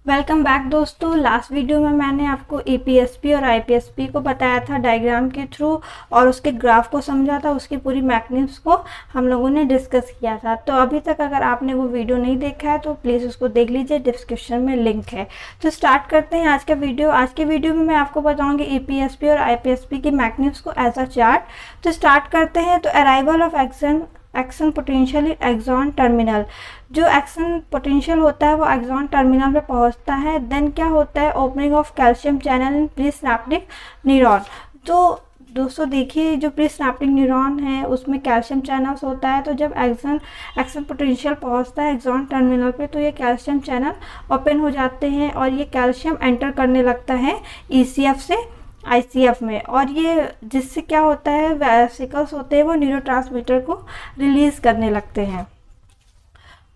Welcome back दोस्तों। Last video में मैंने आपको एपीएसपी और आईपीएसपी को बताया था डायग्राम के थ्रू और उसके ग्राफ को समझा था, उसकी पूरी मैकेनिक्स को हम लोगों ने डिस्कस किया था। तो अभी तक अगर आपने वो वीडियो नहीं देखा है तो प्लीज़ उसको देख लीजिए, डिस्क्रिप्शन में लिंक है। तो स्टार्ट करते हैं आज का वीडियो। आज के वीडियो में मैं आपको बताऊँगी एपीएसपी और आईपीएसपी की मैकेनिक्स को एज अ चार्ट। तो स्टार्ट करते हैं। तो arrival of action potential in axon terminal, जो एक्शन पोटेंशियल होता है वो एक्सॉन टर्मिनल पे पहुंचता है। देन क्या होता है, opening of calcium channel in presynaptic neuron. तो दोस्तों देखिए, जो प्रीसिनेप्टिक न्यूरॉन है उसमें कैल्शियम चैनल्स होता है। तो जब एक्शन पोटेंशियल पहुंचता है एक्सॉन टर्मिनल पे तो ये कैल्शियम चैनल ओपन हो जाते हैं और ये कैल्शियम एंटर करने लगता है ईसीएफ से आईसीएफ में, और ये जिससे क्या होता है, वेसिकल्स होते हैं वो न्यूरोट्रांसमीटर को रिलीज करने लगते हैं।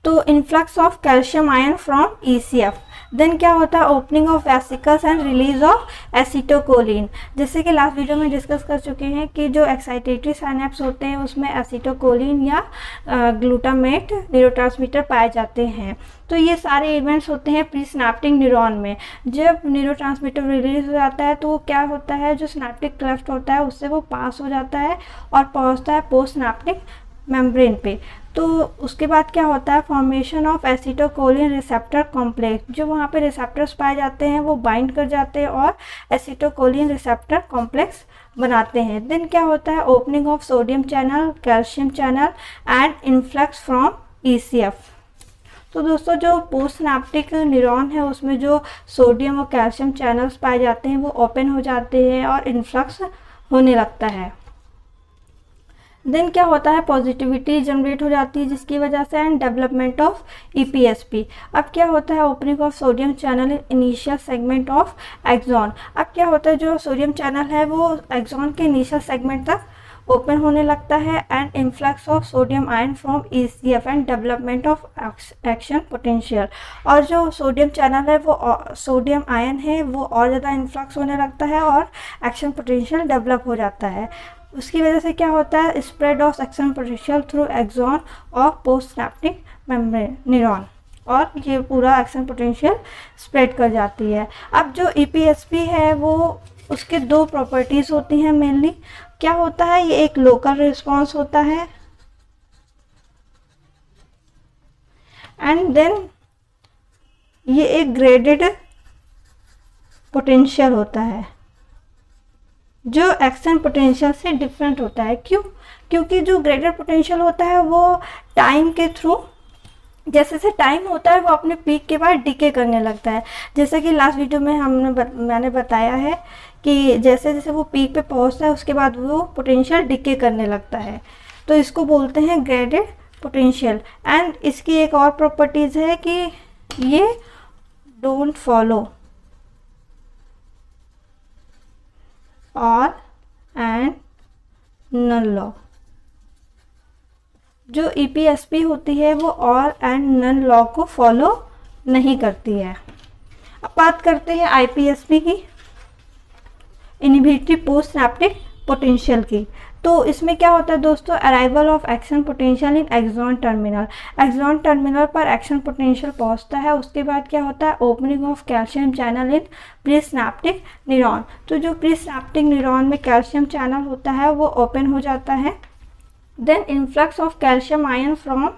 तो influx of calcium ion from ECF. Then क्या होता है, opening of vesicles and release of acetylcholine. जैसे कि लास्ट वीडियो में डिस्कस कर चुके हैं कि जो एक्साइटेटरी साइनेप्स होते हैं उसमें एसिटोकोलिन या ग्लूटामेट न्यूरोट्रांसमीटर पाए जाते हैं। तो ये सारे इवेंट्स होते हैं प्रीसिनेप्टिक न्यूरॉन में। जब न्यूरोट्रांसमीटर रिलीज हो जाता है तो वो क्या होता है, जो सिनेप्टिक क्लेफ्ट होता है उससे वो पास हो जाता है और पहुंचता है पोस्ट सिनेप्टिक मेम्ब्रेन पे। तो उसके बाद क्या होता है, फॉर्मेशन ऑफ एसिटोकोलिन रिसेप्टर कॉम्प्लेक्स। जो वहाँ पे रिसेप्टर्स पाए जाते हैं वो बाइंड कर जाते हैं और एसिटोकोलिन रिसेप्टर कॉम्प्लेक्स बनाते हैं। देन क्या होता है, opening of sodium channel, calcium channel and influx from ECF. तो दोस्तों जो पोस्ट सिनेप्टिक न्यूरॉन है उसमें जो सोडियम और कैल्शियम चैनल्स पाए जाते हैं वो ओपन हो जाते हैं और इन्फ्लक्स होने लगता है। देन क्या होता है, पॉजिटिविटी जनरेट हो जाती है जिसकी वजह से एंड डेवलपमेंट ऑफ ईपीएसपी। अब क्या होता है, opening of sodium channel in initial segment of axon. अब क्या होता है, जो सोडियम चैनल है वो एक्सॉन के इनिशियल सेगमेंट तक ओपन होने लगता है and influx of sodium ion from ECF and development of action potential. और जो सोडियम चैनल है वो सोडियम आयन है वो और ज़्यादा इन्फ्लक्स होने लगता है और एक्शन पोटेंशियल डेवलप हो जाता है। उसकी वजह से क्या होता है, spread of action potential through axon of post synaptic membrane neuron, और ये पूरा एक्शन पोटेंशियल स्प्रेड कर जाती है। अब जो ईपीएसपी है वो उसके दो प्रॉपर्टीज़ होती हैं मेनली। क्या होता है, ये एक लोकल रिस्पॉन्स होता है एंड देन ये एक ग्रेडेड पोटेंशियल होता है जो एक्शन पोटेंशियल से डिफरेंट होता है। क्यों? क्योंकि जो ग्रेडेड पोटेंशियल होता है वो टाइम के थ्रू, जैसे जैसे टाइम होता है वो अपने पीक के बाद डिके करने लगता है। जैसे कि लास्ट वीडियो में मैंने बताया है कि जैसे जैसे वो पीक पे पहुंचता है उसके बाद वो पोटेंशियल डिके करने लगता है। तो इसको बोलते हैं ग्रेडेड पोटेंशियल। एंड इसकी एक और प्रॉपर्टीज़ है कि ये डोंट फॉलो और एंड नन लॉ। जो ईपीएसपी होती है वो और एंड नन लॉ को फॉलो नहीं करती है। अब बात करते हैं आईपीएसपी की, इनहिबिटरी पोस्ट सिनेप्टिक पोटेंशियल की। तो इसमें क्या होता है दोस्तों, arrival of action potential in axon terminal. Axon terminal पर एक्शन पोटेंशियल पहुंचता है, उसके बाद क्या होता है, opening of calcium channel in presynaptic neuron. तो जो प्रीसिनेप्टिक न्यूरॉन में कैल्शियम चैनल होता है वो ओपन हो जाता है। Then influx of calcium ion from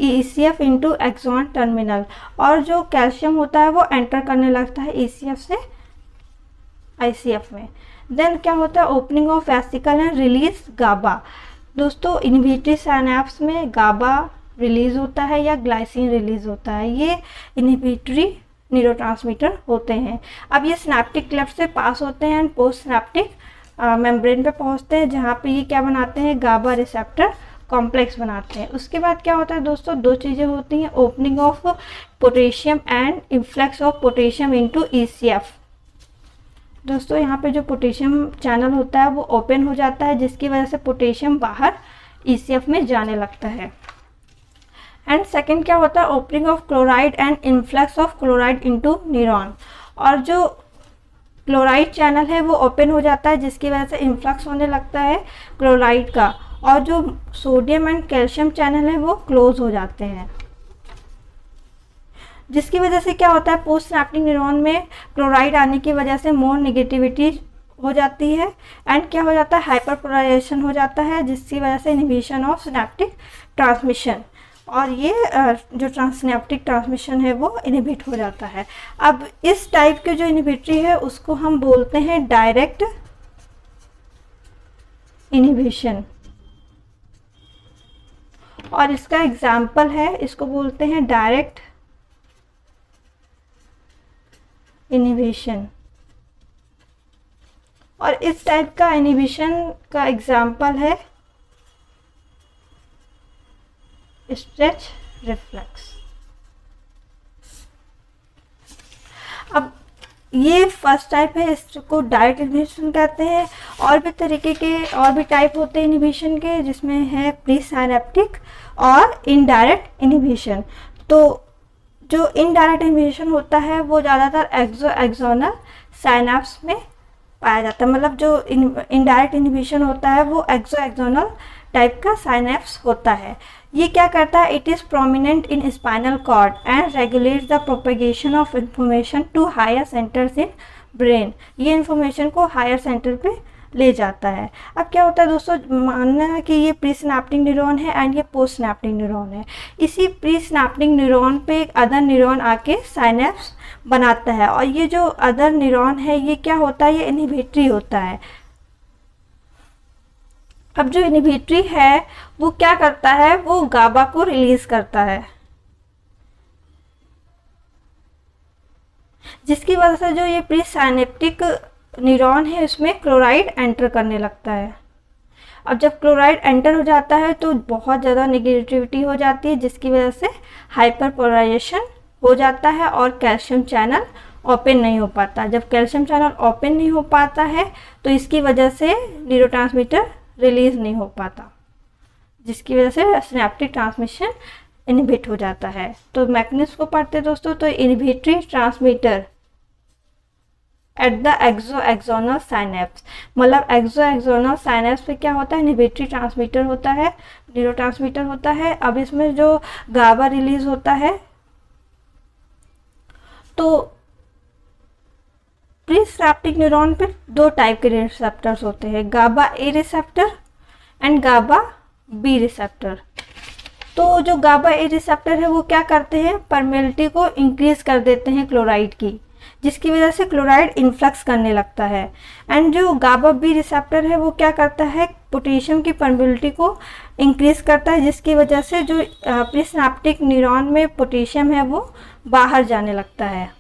ECF into axon terminal, और जो कैल्शियम होता है वो एंटर करने लगता है ईसीएफ से आईसीएफ में। देन क्या होता है, opening of vesicle and release GABA. दोस्तों इनहिबिटरी साइनेप्स में गाबा रिलीज होता है या ग्लाइसिन रिलीज होता है, ये इनहिबिटरी न्यूरोट्रांसमीटर होते हैं। अब ये सिनेप्टिक क्लेफ्ट से पास होते हैं एंड पोस्ट सिनेप्टिक मेम्ब्रेन पे पहुंचते हैं जहाँ पे ये क्या बनाते हैं, गाबा रिसेप्टर कॉम्प्लेक्स बनाते हैं। उसके बाद क्या होता है दोस्तों, दो चीज़ें होती हैं, opening of potassium and influx of potassium into ECF. दोस्तों यहाँ पे जो पोटेशियम चैनल होता है वो ओपन हो जाता है जिसकी वजह से पोटेशियम बाहर ईसीएफ में जाने लगता है। एंड सेकंड क्या होता है, opening of chloride and influx of chloride into neuron. और जो क्लोराइड चैनल है वो ओपन हो जाता है जिसकी वजह से इन्फ्लक्स होने लगता है क्लोराइड का, और जो सोडियम एंड कैल्शियम चैनल है वो क्लोज हो जाते हैं। जिसकी वजह से क्या होता है, पोस्ट सिनेप्टिक न्यूरॉन में क्लोराइड आने की वजह से मोर नेगेटिविटी हो जाती है एंड क्या हो जाता है, हाइपरपोलराइजेशन हो जाता है, जिसकी वजह से इनहिबिशन ऑफ सिनेप्टिक ट्रांसमिशन, और ये जो सिनेप्टिक ट्रांसमिशन है वो इनहिबिट हो जाता है। अब इस टाइप के जो इनहिबिटरी है उसको हम बोलते हैं डायरेक्ट इनहिबिशन, और इसका एग्जाम्पल है, इसको बोलते हैं डायरेक्ट इनहिबिशन। और इस टाइप का इनहिबिशन का एग्जाम्पल है स्ट्रेच रिफ्लेक्स। अब ये फर्स्ट टाइप है, इसको डायरेक्ट इनहिबिशन कहते हैं। और भी तरीके के और भी टाइप होते हैं इनहिबिशन के, जिसमें है प्री साइनेप्टिक और इनडायरेक्ट इनहिबिशन। तो जो इनडायरेक्ट इनहिबिशन होता है वो ज़्यादातर एक्सोनल साइनेप्स में पाया जाता है, मतलब जो इनडायरेक्ट इनहिबिशन होता है वो एक्सोनल टाइप का साइनेप्स होता है। ये क्या करता है, it is prominent in spinal cord and regulates the propagation of information to higher centers in brain. ये इंफॉर्मेशन को हायर सेंटर पे ले जाता है। अब क्या होता है दोस्तों, मानना है कि ये प्री सिनेप्टिक न्यूरॉन है एंड ये पोस्ट सिनेप्टिक न्यूरॉन है। इसी प्री सिनेप्टिक न्यूरॉन पे एक अदर न्यूरॉन आके साइनेप्स बनाता है, और ये जो अदर न्यूरॉन है ये क्या होता है, ये इनहिबिटरी होता है। अब जो इनहिबिटरी है वो क्या करता है, वो गाबा को रिलीज करता है, जिसकी वजह से जो ये प्री साइनेप्टिक न्यूरॉन है उसमें क्लोराइड एंटर करने लगता है। अब जब क्लोराइड एंटर हो जाता है तो बहुत ज़्यादा नेगेटिविटी हो जाती है, जिसकी वजह से हाइपरपोलराइजेशन हो जाता है और कैल्शियम चैनल ओपन नहीं हो पाता। जब कैल्शियम चैनल ओपन नहीं हो पाता है तो इसकी वजह से न्यूरोट्रांसमीटर रिलीज नहीं हो पाता, जिसकी वजह से सिनेप्टिक ट्रांसमिशन इनहिबिट हो जाता है। तो मैकेनिज्म को पढ़ते दोस्तों, तो inhibitory transmitter at the axonal synapse, मतलब एक्सोनल साइनेप्स पे क्या होता है, इनहिबिटरी ट्रांसमीटर होता है, न्यूरोट्रांसमीटर होता है। अब इसमें जो गाबा रिलीज होता है, तो प्री सिनेप्टिक न्यूरॉन पे दो टाइप के रिसेप्टर्स होते हैं, GABA A receptor and GABA B receptor. तो जो गाबा ए रिसेप्टर है वो क्या करते हैं, परमेबिलिटी को इंक्रीज कर देते हैं क्लोराइड की, जिसकी वजह से क्लोराइड इन्फ्लक्स करने लगता है। एंड जो गाबा बी रिसेप्टर है वो क्या करता है, पोटेशियम की परमेबिलिटी को इंक्रीज करता है, जिसकी वजह से जो प्री सिनेप्टिक न्यूरॉन में पोटेशियम है वो बाहर जाने लगता है।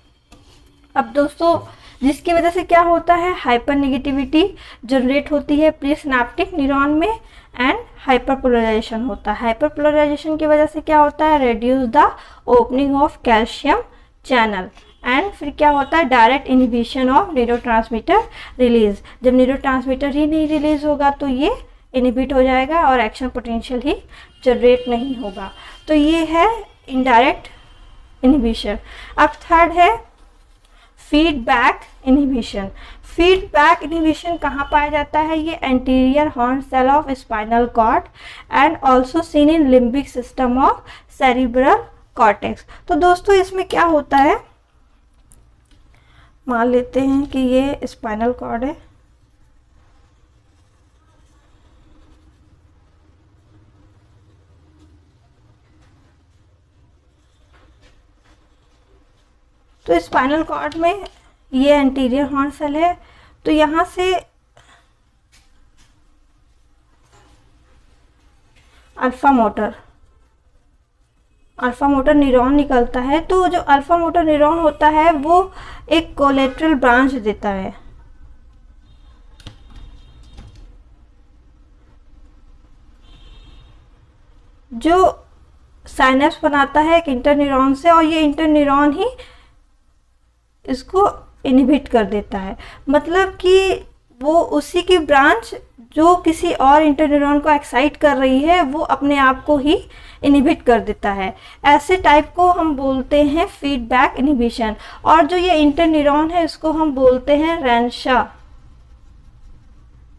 अब दोस्तों जिसकी वजह से क्या होता है, हाइपर नेगेटिविटी जनरेट होती है प्री सिनेप्टिक न्यूरॉन में एंड हाइपरपोलराइजेशन होता है। हाइपरपोलराइजेशन की वजह से क्या होता है, reduce the opening of calcium channel and फिर क्या होता है, direct inhibition of neurotransmitter release. जब न्यूरोट्रांसमीटर ही नहीं रिलीज होगा तो ये इनहिबिट हो जाएगा और एक्शन पोटेंशियल ही जनरेट नहीं होगा। तो ये है इनडायरेक्ट इनहिबिशन। अब थर्ड है फीडबैक इनहिबिशन। फीडबैक इनहिबिशन कहाँ पाया जाता है, ये anterior horn cell of spinal cord and also seen in limbic system of cerebral cortex. तो दोस्तों इसमें क्या होता है, मान लेते हैं कि ये स्पाइनल कॉर्ड है, तो स्पाइनल कॉर्ड में ये एंटीरियर हॉर्न सेल है। तो यहाँ से अल्फा मोटर न्यूरॉन निकलता है। तो जो अल्फा मोटर न्यूरॉन होता है वो एक कोलेटरल ब्रांच देता है, जो साइनेप्स बनाता है एक इंटरन्यूरॉन से, और ये इंटरन्यूरॉन ही इसको इनहिबिट कर देता है। मतलब कि वो उसी की ब्रांच जो किसी और इंटरन्यूरॉन को एक्साइट कर रही है वो अपने आप को ही इनहिबिट कर देता है। ऐसे टाइप को हम बोलते हैं फीडबैक इनहिबिशन। और जो ये इंटरन्यूरॉन है इसको हम बोलते हैं रेंशा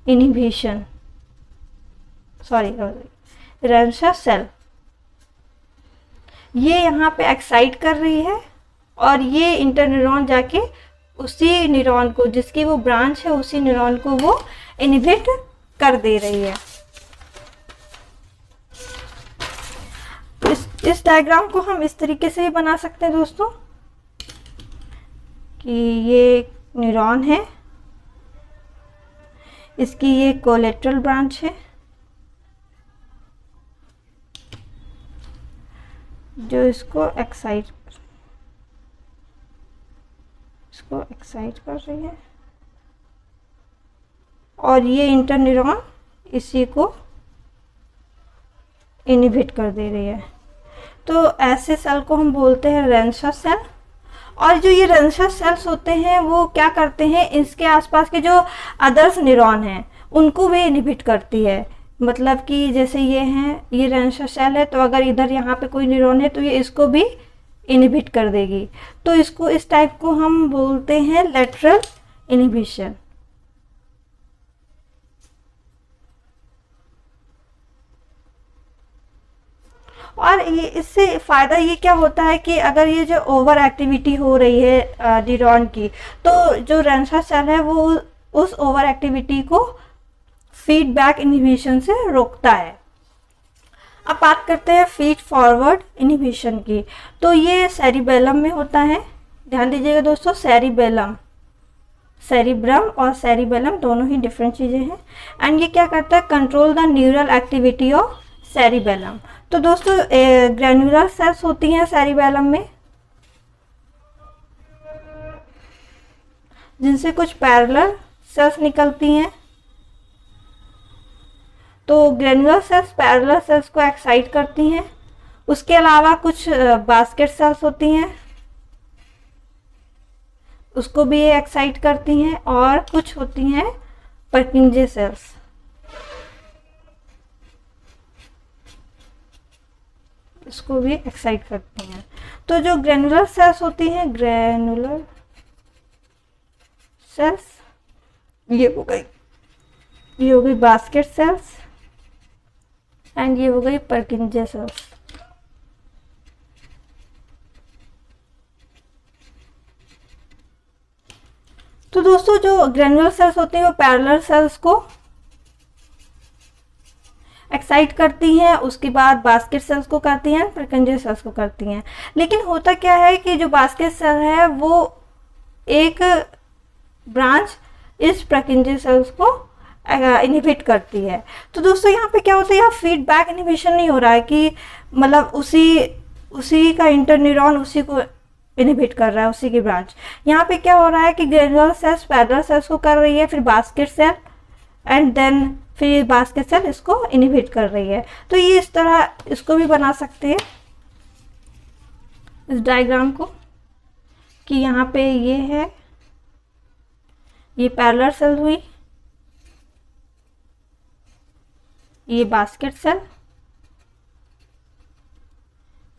इनहिबिशन, रेंशा सेल। ये यहाँ पे एक्साइट कर रही है और ये इंटरन्यूरॉन जाके उसी न्यूरॉन को, जिसकी वो ब्रांच है, उसी न्यूरॉन को वो इनहिबिट कर दे रही है। इस डायग्राम को हम इस तरीके से भी बना सकते हैं दोस्तों कि ये न्यूरॉन है, इसकी ये कोलेटरल ब्रांच है जो इसको एक्साइट कर रही है, और ये इंटरन्यूरॉन इसी को इनहिबिट कर दे रही है। तो ऐसे सेल को हम बोलते हैं रेंशा सेल। और जो ये रेंशा सेल्स होते हैं वो क्या करते हैं, इसके आसपास के जो अदर्स न्यूरॉन हैं उनको भी इनहिबिट करती है। मतलब कि जैसे ये हैं, ये रेंशा सेल है, तो अगर इधर यहाँ पे कोई न्यूरॉन है तो ये इसको भी इनहिबिट कर देगी। तो इसको, इस टाइप को हम बोलते हैं लेटरल इनहिबिशन। और ये इससे फ़ायदा ये क्या होता है कि अगर ये जो ओवर एक्टिविटी हो रही है न्यूरॉन की, तो जो रेंशा सेल है वो उस ओवर एक्टिविटी को फीडबैक इनहिबिशन से रोकता है। अब बात करते हैं फीड फॉरवर्ड इनहिबिशन की। तो ये सेरिबेलम में होता है, ध्यान दीजिएगा दोस्तों, सेरिबेलम, सेरिब्रम और सेरिबेलम दोनों ही डिफरेंट चीज़ें हैं। एंड ये क्या करता है, control the neural activity of cerebellum. तो दोस्तों ग्रैन्युलर सेल्स होती हैं सेरिबेलम में, जिनसे कुछ पैरेलल सेल्स निकलती हैं। तो ग्रैन्युलर सेल्स पैरेलल सेल्स को एक्साइट करती हैं। उसके अलावा कुछ बास्केट सेल्स होती हैं, उसको भी ये एक्साइट करती हैं। और कुछ होती हैं पर्किंजे सेल्स, इसको भी एक्साइट करती हैं। तो जो ग्रैन्युलर सेल्स होती हैं, ग्रैन्युलर सेल्स, ये हो गई बास्केट सेल्स, एंड ये हो गई पर्किंजे सेल्स। तो दोस्तों जो ग्रैन्युलर सेल्स होती हैं वो पैरेलल सेल्स को एक्साइट करती हैं, उसके बाद बास्केट सेल्स को करती हैं, पर्किंजे सेल्स को करती हैं। लेकिन होता क्या है कि जो बास्केट सेल है वो एक ब्रांच इस पर्किंजे सेल्स को इनहिबिट करती है। तो दोस्तों यहाँ पे क्या होता है, यहाँ फीडबैक इनहिबिशन नहीं हो रहा है कि मतलब उसी का इंटरन्यूरॉन उसी को इनहिबिट कर रहा है, उसी की ब्रांच। यहाँ पे क्या हो रहा है कि ग्रैन्युलर सेल्स पैरेलल सेल्स को कर रही है, फिर बास्केट सेल, एंड देन फिर बास्केट सेल इसको इनहिबिट कर रही है। तो ये इस तरह इसको भी बना सकते हैं इस डायग्राम को कि यहाँ पे ये है, ये पैरेलल सेल हुई, ये बास्केट सेल,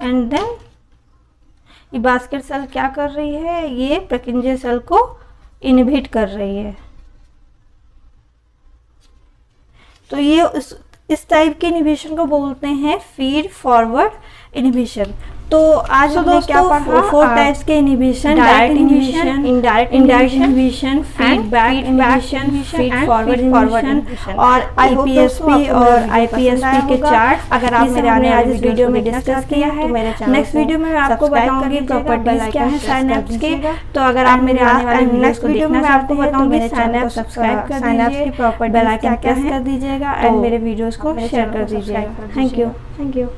एंड देन ये बास्केट सेल क्या कर रही है, ये पर्किंजे सेल को इनहिबिट कर रही है। तो ये इस टाइप के इनहिबिशन को बोलते हैं फीड फॉरवर्ड इनहिबिशन। तो आज हमने क्या पढ़ा, 4 टाइप्स के inhibition, direct inhibition, indirect inhibition, feedback inhibition, feed forward inhibition और आईपीएसपी और आईपीएसपी के चार्ट। अगर आप मेरे आने वाले इस वीडियो में डिस्कस किया है, नेक्स्ट वीडियो में मैं आपको बताऊंगी प्रॉपर्टीज क्या है साइनैप्स के। तो अगर आप मेरे आने वाले नेक्स्ट वीडियो में आपको बताऊंगी साइनैप्स, सब्सक्राइब कर साइनैप्स की प्रॉपर्टीज बेल आइकन प्रेस कर दीजिएगा एंड मेरे वीडियोस को शेयर कर दीजिएगा। Thank you.